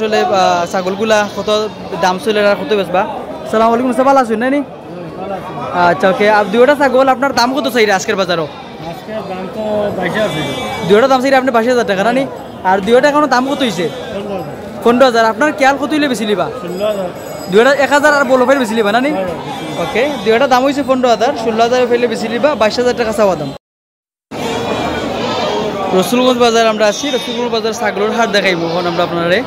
আসলে ছাগলগুলা কত দাম চলে আর কত বেচবা? আসসালামু আলাইকুম, সব ভালো আছেন নানি? আচ্ছা ওকে, আর দুইটা ছাগল আপনার দাম কত চাই আজকের বাজারও? আজকে দাম তো 22 আছে। দুইটা দাম চাই আপনি 22,000 টাকা নানি, আর দুইটা এখন দাম কত হয়েছে? 15,000। আপনার কেয়াল কত হইলে বেশি লিবা? 16,000। দুইটা 1,000 আর বলো ফের বেশি লিবা নানি? ওকে, দুইটা দাম হয়েছে 15,000, 16,000 ফেলে বেশি লিবা, 22,000 টাকা চাওয়া দাম। রসুলগঞ্জ বাজার আমরা আছি। রসুলগঞ্জ বাজার ছাগলের হাট দেখাইব এখন আমরা আপনারে।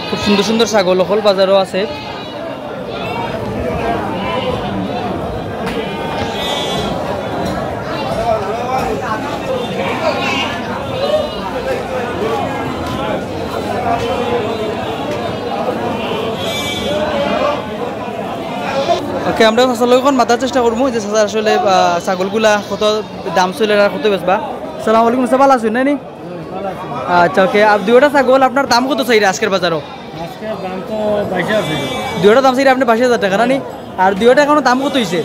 খুব সুন্দর সুন্দর ছাগল হল বাজারও আছে। ওকে, আমরা আসলে এখন মাতার চেষ্টা করবো যে আসলে ছাগলগুলা কত দাম চলে আর কত বেচবা? আসসালামু আলাইকুম, সব ভালো আছেন নানি? আচ্ছা ওকে, আর দুইটা ছাগল আপনার দাম কত চাই আজকের বাজারও? আজকের দাম তো 22 আছে। দুইটা দাম চাই আপনি 22,000 টাকা নানি, আর দুইটা এখন দাম কত হয়েছে?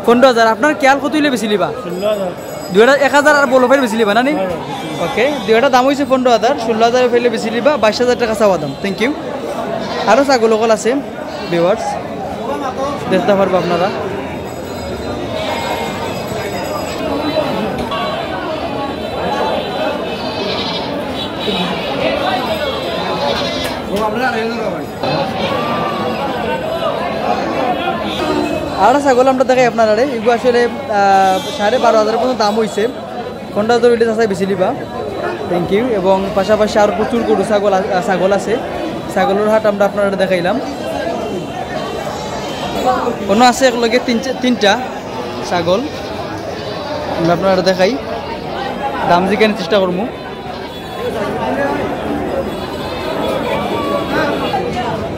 15,000। আপনার কেয়াল কত হইলে বেশি লিবা? 16,000। দুইটা 1,000 আর বলো ফের বেশি লিবা নানি? ওকে, দুইটা দাম হয়েছে 15,000, 16,000 ফেলে বেশি লিবা, 22,000 টাকা চাওয়া দাম। Thank you. আরও ছাগল সকল আছে ভিউয়ার্স, দেখতে পারবো আপনারা। আর ছাগল আমরা দেখাই আপনারা, এগুলো আসলে 12,500 পর্যন্ত দাম হয়েছে। 15,000 উইলে চাষাই বেশি লিবা। Thank you. এবং পাশাপাশি আর প্রচুর গরু ছাগল আছে। ছাগলের হাট আমরা আপনারা দেখাইলাম। অন্য আছে একলগে তিনটা ছাগল আমরা আপনারা দেখাই, দাম জিজ্ঞাসার চেষ্টা করবো।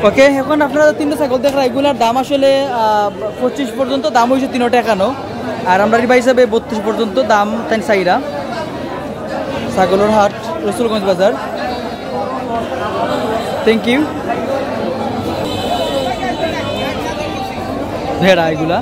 ওকে, এখন আপনারা তিনটা ছাগল দেখা, এগুলার দাম আসলে 25 পর্যন্ত দাম হয়েছে, 3 টাকানো। আর আমরা রিবা হিসাবে 32 পর্যন্ত দাম তাই চাইরা। ছাগলের হাট রসুলগঞ্জ বাজার। Thank you. ভেড়া এগুলা।